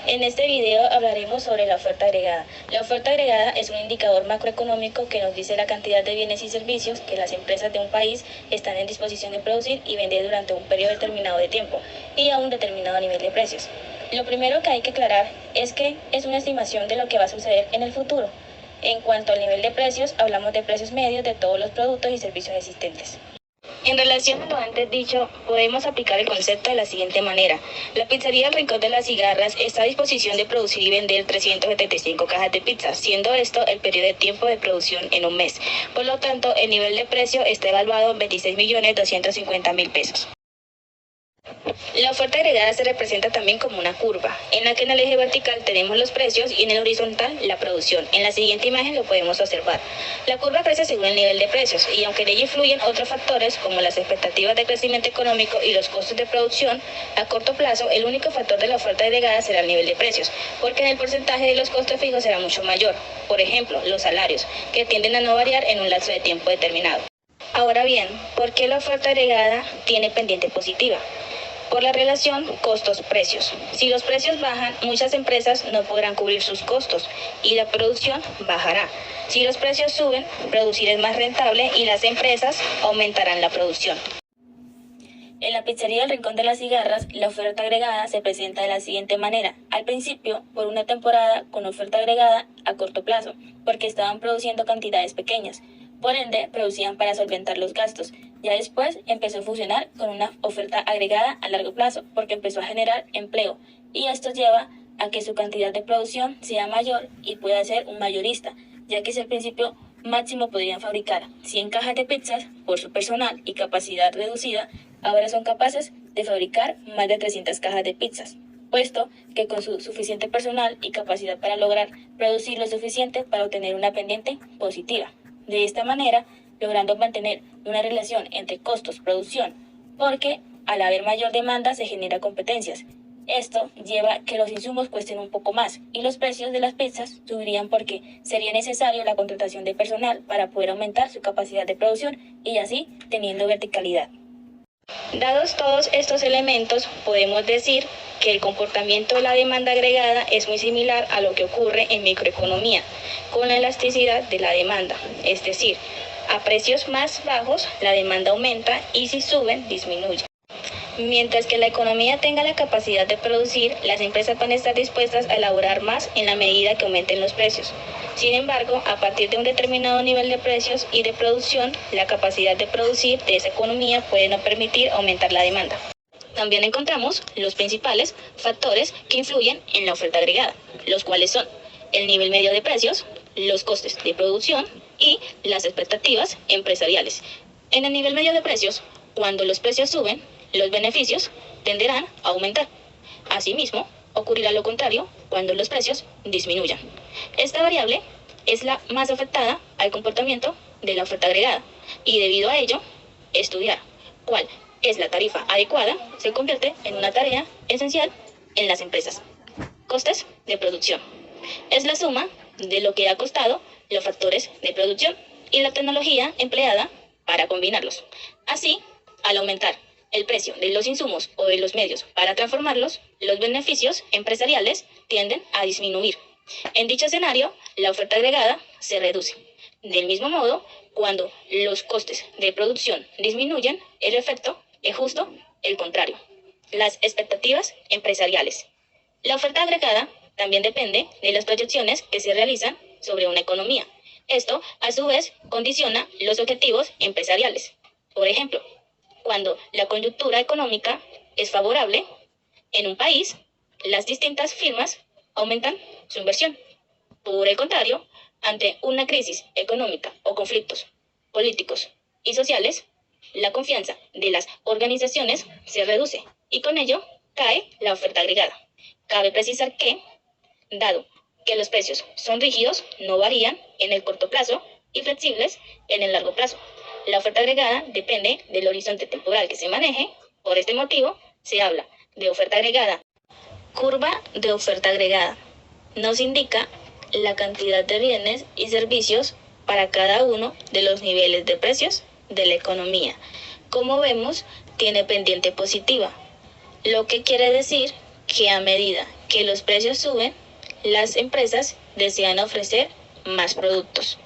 En este video hablaremos sobre la oferta agregada. La oferta agregada es un indicador macroeconómico que nos dice la cantidad de bienes y servicios que las empresas de un país están en disposición de producir y vender durante un periodo determinado de tiempo y a un determinado nivel de precios. Lo primero que hay que aclarar es que es una estimación de lo que va a suceder en el futuro. En cuanto al nivel de precios, hablamos de precios medios de todos los productos y servicios existentes. En relación a lo antes dicho, podemos aplicar el concepto de la siguiente manera. La pizzería El Rincón de las Cigarras está a disposición de producir y vender 375 cajas de pizza, siendo esto el periodo de tiempo de producción en un mes. Por lo tanto, el nivel de precio está evaluado en 26.250.000 pesos. La oferta agregada se representa también como una curva, en la que en el eje vertical tenemos los precios y en el horizontal la producción. En la siguiente imagen lo podemos observar. La curva crece según el nivel de precios y aunque en ella influyen otros factores como las expectativas de crecimiento económico y los costos de producción, a corto plazo el único factor de la oferta agregada será el nivel de precios, porque en el porcentaje de los costos fijos será mucho mayor. Por ejemplo, los salarios, que tienden a no variar en un lapso de tiempo determinado. Ahora bien, ¿por qué la oferta agregada tiene pendiente positiva? Por la relación costos-precios. Si los precios bajan, muchas empresas no podrán cubrir sus costos y la producción bajará. Si los precios suben, producir es más rentable y las empresas aumentarán la producción. En la pizzería El Rincón de las Cigarras, la oferta agregada se presenta de la siguiente manera. Al principio, por una temporada con oferta agregada a corto plazo, porque estaban produciendo cantidades pequeñas. Por ende, producían para solventar los gastos. Ya después empezó a funcionar con una oferta agregada a largo plazo, porque empezó a generar empleo. Y esto lleva a que su cantidad de producción sea mayor y pueda ser un mayorista, ya que es el principio máximo podrían fabricar 100 cajas de pizzas por su personal y capacidad reducida, ahora son capaces de fabricar más de 300 cajas de pizzas, puesto que con su suficiente personal y capacidad para lograr producir lo suficiente para obtener una pendiente positiva. De esta manera, logrando mantener una relación entre costos-producción, porque al haber mayor demanda se genera competencias. Esto lleva a que los insumos cuesten un poco más y los precios de las pizzas subirían porque sería necesario la contratación de personal para poder aumentar su capacidad de producción y así teniendo verticalidad. Dados todos estos elementos, podemos decir que el comportamiento de la demanda agregada es muy similar a lo que ocurre en microeconomía, con la elasticidad de la demanda, es decir, a precios más bajos la demanda aumenta y si suben disminuye. Mientras que la economía tenga la capacidad de producir, las empresas van a estar dispuestas a elaborar más en la medida que aumenten los precios. Sin embargo, a partir de un determinado nivel de precios y de producción, la capacidad de producir de esa economía puede no permitir aumentar la demanda. También encontramos los principales factores que influyen en la oferta agregada, los cuales son el nivel medio de precios, los costes de producción y las expectativas empresariales. En el nivel medio de precios, cuando los precios suben, los beneficios tenderán a aumentar. Asimismo, ocurrirá lo contrario cuando los precios disminuyan. Esta variable es la más afectada al comportamiento de la oferta agregada y debido a ello, estudiar cuál es la tarifa adecuada se convierte en una tarea esencial en las empresas. Costes de producción. Es la suma de lo que ha costado los factores de producción y la tecnología empleada para combinarlos. Así, al aumentar el precio de los insumos o de los medios para transformarlos, los beneficios empresariales tienden a disminuir. En dicho escenario, la oferta agregada se reduce. Del mismo modo, cuando los costes de producción disminuyen, el efecto es justo el contrario. Las expectativas empresariales. La oferta agregada también depende de las proyecciones que se realizan sobre una economía. Esto, a su vez, condiciona los objetivos empresariales. Por ejemplo, cuando la coyuntura económica es favorable en un país, las distintas firmas aumentan su inversión. Por el contrario, ante una crisis económica o conflictos políticos y sociales, la confianza de las organizaciones se reduce y con ello cae la oferta agregada. Cabe precisar que, dado que los precios son rígidos, no varían en el corto plazo y flexibles en el largo plazo. La oferta agregada depende del horizonte temporal que se maneje. Por este motivo, se habla de oferta agregada. Curva de oferta agregada. Nos indica la cantidad de bienes y servicios para cada uno de los niveles de precios de la economía. Como vemos, tiene pendiente positiva, lo que quiere decir que a medida que los precios suben, las empresas desean ofrecer más productos.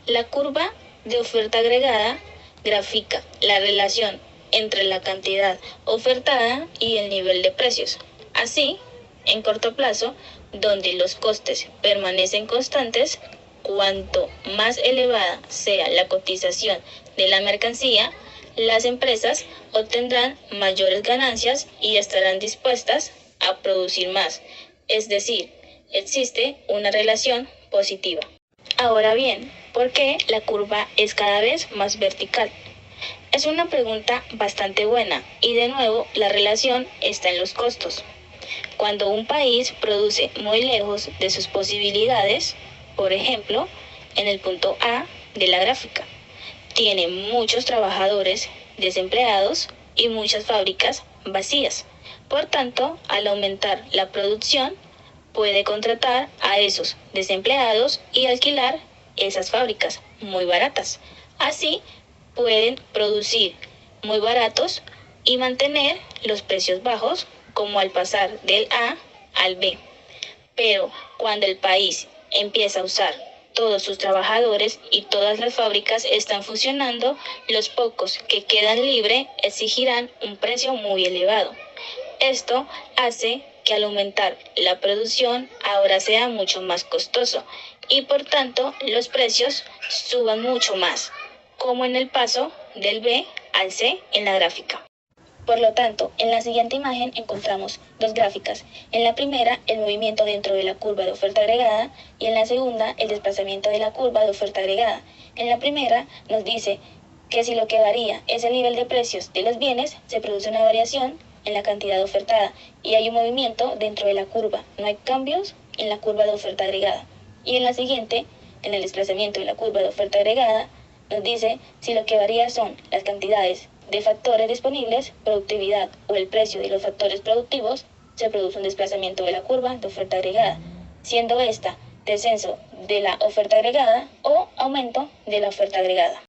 La curva de oferta agregada grafica la relación entre la cantidad ofertada y el nivel de precios. Así, en corto plazo, donde los costes permanecen constantes, cuanto más elevada sea la cotización de la mercancía, las empresas obtendrán mayores ganancias y estarán dispuestas a producir más. Es decir, existe una relación positiva. Ahora bien, ¿por qué la curva es cada vez más vertical? Es una pregunta bastante buena y de nuevo la relación está en los costos. Cuando un país produce muy lejos de sus posibilidades, por ejemplo, en el punto A de la gráfica, tiene muchos trabajadores desempleados y muchas fábricas vacías. Por tanto, al aumentar la producción, puede contratar a esos desempleados y alquilar esas fábricas muy baratas. Así, pueden producir muy baratos y mantener los precios bajos, como al pasar del A al B. Pero cuando el país empieza a usar todos sus trabajadores y todas las fábricas están funcionando, los pocos que quedan libres exigirán un precio muy elevado. Esto hace que al aumentar la producción ahora sea mucho más costoso y por tanto los precios suban mucho más, como en el paso del B al C en la gráfica. Por lo tanto, en la siguiente imagen encontramos dos gráficas. En la primera, el movimiento dentro de la curva de oferta agregada y en la segunda, el desplazamiento de la curva de oferta agregada. En la primera nos dice que si lo que varía es el nivel de precios de los bienes, se produce una variación en la cantidad ofertada y hay un movimiento dentro de la curva. No hay cambios en la curva de oferta agregada. Y en la siguiente, en el desplazamiento de la curva de oferta agregada, nos dice si lo que varía son las cantidades de factores disponibles, productividad o el precio de los factores productivos, se produce un desplazamiento de la curva de oferta agregada, siendo esta descenso de la oferta agregada o aumento de la oferta agregada.